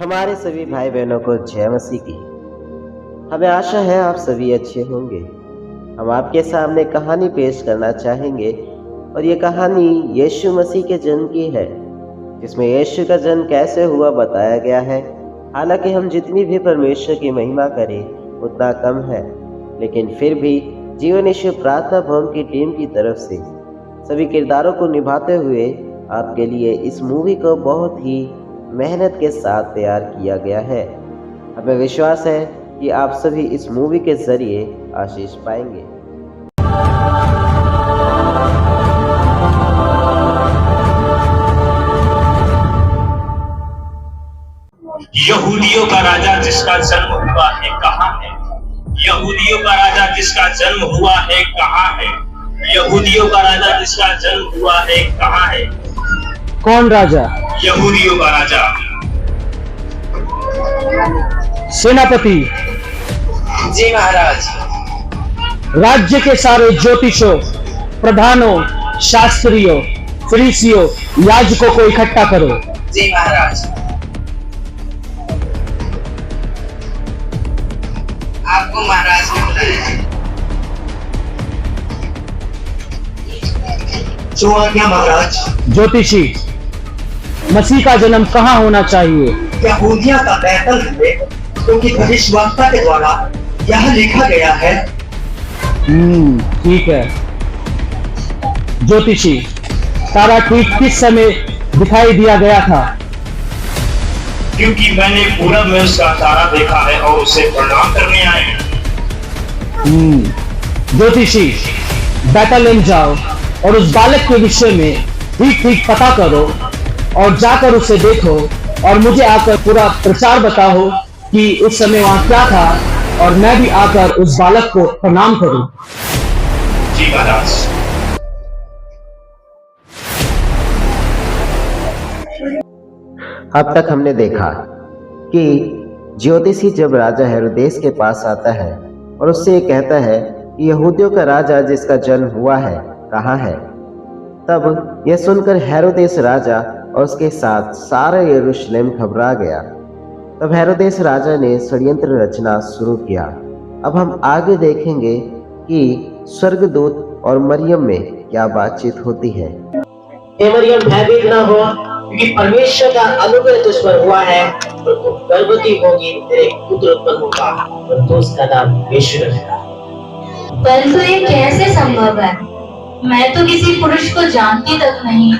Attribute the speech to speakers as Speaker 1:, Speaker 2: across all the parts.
Speaker 1: हमारे सभी भाई बहनों को जय मसीह की। हमें आशा है आप सभी अच्छे होंगे। हम आपके सामने कहानी पेश करना चाहेंगे और ये कहानी यीशु मसीह के जन्म की है, जिसमें यीशु का जन्म कैसे हुआ बताया गया है। हालांकि हम जितनी भी परमेश्वर की महिमा करें उतना कम है, लेकिन फिर भी जीवन यीशु प्रार्थना भवन की टीम की तरफ से सभी किरदारों को निभाते हुए आपके लिए इस मूवी को बहुत ही मेहनत के साथ तैयार किया गया है। हमें विश्वास है कि आप सभी इस मूवी के जरिए आशीष पाएंगे।
Speaker 2: यहूदियों का राजा जिसका जन्म हुआ है कहाँ है? यहूदियों का राजा जिसका जन्म हुआ है कहाँ है? यहूदियों का राजा जिसका जन्म हुआ है कहाँ है?
Speaker 3: कौन राजा?
Speaker 2: यहूदियों का राजा।
Speaker 3: सेनापति।
Speaker 4: जी महाराज।
Speaker 3: राज्य के सारे ज्योतिषों, प्रधानों, शास्त्रियों, फरीसियों, याजकों को इकट्ठा करो।
Speaker 4: जी महाराज। आपको महाराज ने बुलाया।
Speaker 2: जो आज्ञा महाराज।
Speaker 3: ज्योतिषी, मसीह का जन्म कहाँ होना चाहिए?
Speaker 2: यहूदिया का बैतलहम में, क्योंकि भविष्यवक्ता के द्वारा यह लिखा गया है।
Speaker 3: ठीक है। ज्योतिषी, तारा ठीक किस समय दिखाई दिया गया था?
Speaker 2: क्योंकि मैंने पूरब में उसका तारा देखा है और उसे प्रणाम करने आए हैं।
Speaker 3: ज्योतिषी, बैतलहम जाओ और उस बालक के विषय में ठीक ठीक पता करो और जाकर उसे देखो और मुझे आकर पूरा प्रचार बताओ कि उस समय वहां क्या था, और मैं भी आकर उस बालक को प्रणाम करूं।
Speaker 2: जी महाराज।
Speaker 1: अब तक हमने देखा कि ज्योतिषी जब राजा हेरोदेस के पास आता है और उससे ये कहता है कि यहूदियों का राजा जिसका जन्म हुआ है कहाँ है, तब यह सुनकर हेरोदेस राजा और उसके साथ सारा यरूशलेम घबरा गया। तब हेरोदेस राजा ने षड्यंत्र रचना शुरू किया। अब हम आगे देखेंगे कि स्वर्गदूत और मरियम में क्या बातचीत होती है।
Speaker 5: हे मरियम, भयभीत न हो, क्योंकि परमेश्वर का अनुग्रह तुझ पर हुआ है और तू गर्भवती होगी, तेरे पुत्र उत्पन्न होगा और तू उसका नाम यीशु रखेगा।
Speaker 6: परंतु ये कैसे संभव है? मैं तो किसी पुरुष को जानती तक नहीं।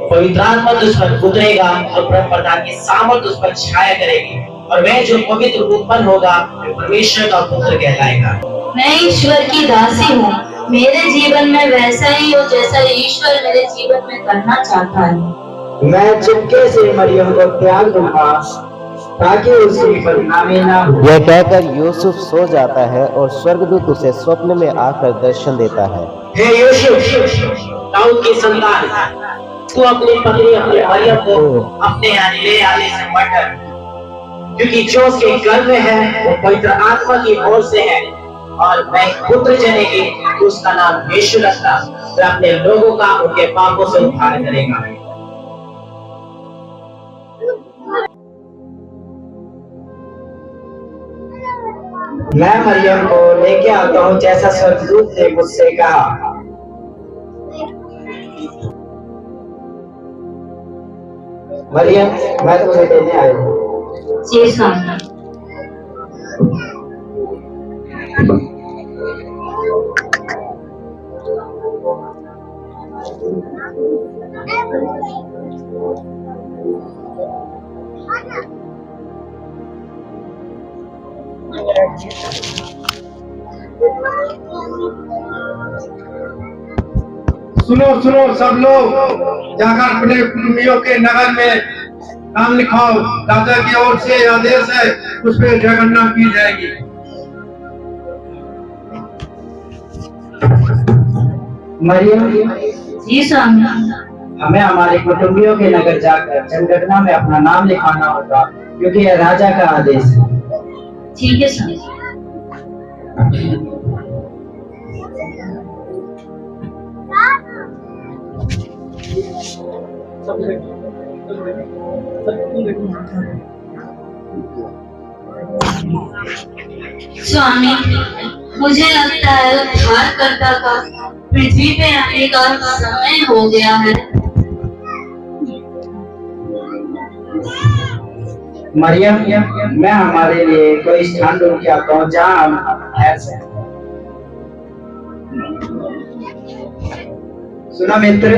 Speaker 5: पवित्र आत्मा तुझ पर उतरेगा और परम प्रधान की सामर्थ उस पर छाया करेगी, और वह जो पवित्र उत्पन्न होगा वह परमेश्वर का पुत्र कहलाएगा।
Speaker 6: मैं ईश्वर की दासी हूँ, मेरे जीवन में वैसा ही हो जैसा ईश्वर मेरे जीवन में करना चाहता है।
Speaker 5: मैं चुपके से मरियम को त्याग दूंगा ताकि उसकी बदनामी ना हो।
Speaker 1: यह कहकर यूसुफ सो जाता है और स्वर्गदूत उसे स्वप्न में आकर दर्शन देता है।
Speaker 5: हे यूसुफ, दाऊद की संतान, तू अपनी पत्नी मरियम को अपने यहाँ ले आने से मत डर, क्योंकि जो उसके गर्भ में है वो पवित्र आत्मा की ओर से है, और मैं पुत्र जनेगी, तो उसका नाम यीशु रखना। वह अपने लोगों का उनके पापों से उद्धार करेगा। मैं मरियम को लेके आता हूँ जैसा स्वर्गदूत ने मुझसे कहा। मरियम, मैं तुम्हें लेने आया हूँ।
Speaker 6: जी स्वामी।
Speaker 7: सुनो सुनो सब लोग, जाकर अपने कुटुंबियों के नगर में नाम लिखाओ। राजा की ओर से आदेश है, उस पर जनगणना की जाएगी।
Speaker 5: मरियम,
Speaker 6: जी स्वामी।
Speaker 5: हमें हमारे कुटुंबियों के नगर जाकर जनगणना में अपना नाम लिखाना होगा, क्योंकि यह राजा का आदेश है।
Speaker 6: ठीक है स्वामी। स्वामी, मुझे लगता है उद्धारकर्ता का पृथ्वी पे आने का समय हो गया है।
Speaker 3: मरियम, मैं हमारे लिए कोई स्थान ढूंढ के आता हूँ जहाँ हम ठहर सकें। सुना मित्र,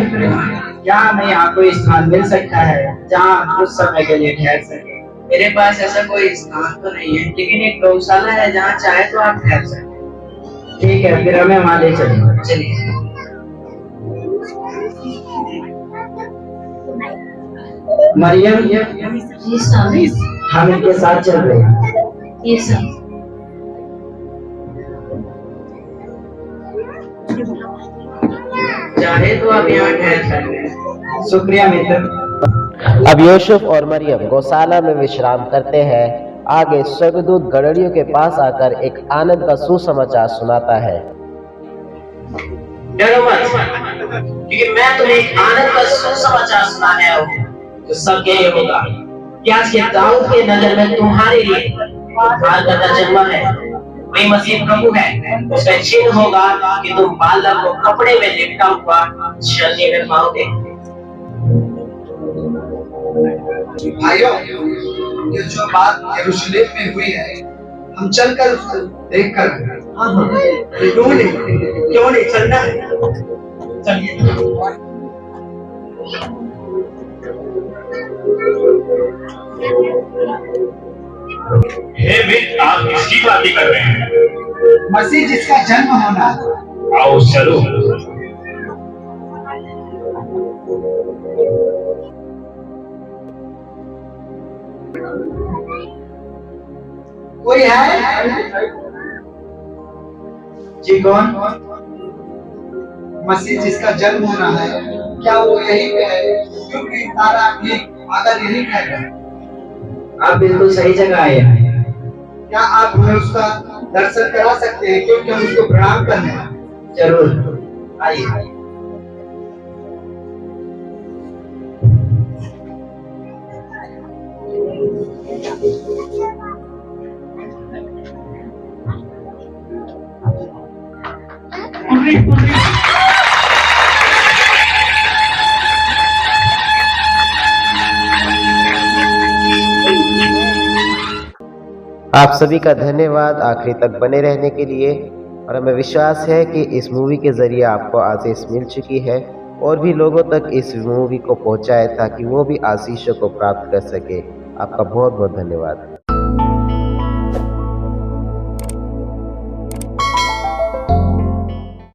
Speaker 3: क्या हमें यहाँ कोई स्थान मिल सकता है जहाँ कुछ समय के लिए ठहर सके?
Speaker 4: मेरे पास ऐसा कोई स्थान तो नहीं है, लेकिन एक गौशाला है जहाँ चाहे तो आप ठहर सकते।
Speaker 3: ठीक है, फिर हमें वहाँ ले चलिए।
Speaker 4: चलिए।
Speaker 3: मरियम,
Speaker 6: जी स्वामी।
Speaker 3: हम इनके साथ चल रहे हैं।
Speaker 6: ये स्वामी।
Speaker 4: चाहे तो आप यहाँ ठहर सकते हैं।
Speaker 3: शुक्रिया मित्र।
Speaker 1: अब यूसुफ और मरियम गौशाला में विश्राम करते हैं। आगे स्वर्गदूत गड़रियों के पास आकर एक आनंद का सुसमाचार सुनाता है।
Speaker 5: डरो मत, क्योंकि मैं तुम्हें एक आनंद का सुसमाचार सुनाने आया हूँ। तो सत्य ये होगा कि आज के दाऊद के नगर में तुम्हारे लिए उद्धारकर्ता जन्मा है। वही मसीह प्रभु है। उसका चिन्ह होगा कि तुम बालक को कपड़े में लिपटा हुआ चलने में पाओगे।
Speaker 7: भाइयों, ये जो बात यरूशलेम में हुई है, हम चलकर उसको देखकर क्यों नहीं चलना है? चलिए।
Speaker 2: हे मित्र, आप किसकी बातें कर रहे हैं?
Speaker 7: मसीह जिसका जन्म होना है।
Speaker 2: आओ चलो।
Speaker 7: कोई है?
Speaker 3: जी कौन?
Speaker 7: मसीह जिसका जन्म होना है, क्या वो यही पे है? क्योंकि तारा ठीक आकर यही है।
Speaker 3: आप बिल्कुल सही जगह आए हैं।
Speaker 7: क्या आप हमें उसका दर्शन करा सकते हैं? क्योंकि हम उसको प्रणाम करने हैं।
Speaker 3: जरूर, आइए।
Speaker 1: आप सभी का धन्यवाद आखिरी तक बने रहने के लिए। और हमें विश्वास है कि इस मूवी के जरिए आपको आशीष मिल चुकी है और भी लोगों तक इस मूवी को पहुंचाए ताकि वो भी आशीषों को प्राप्त कर सके। आपका बहुत बहुत धन्यवाद।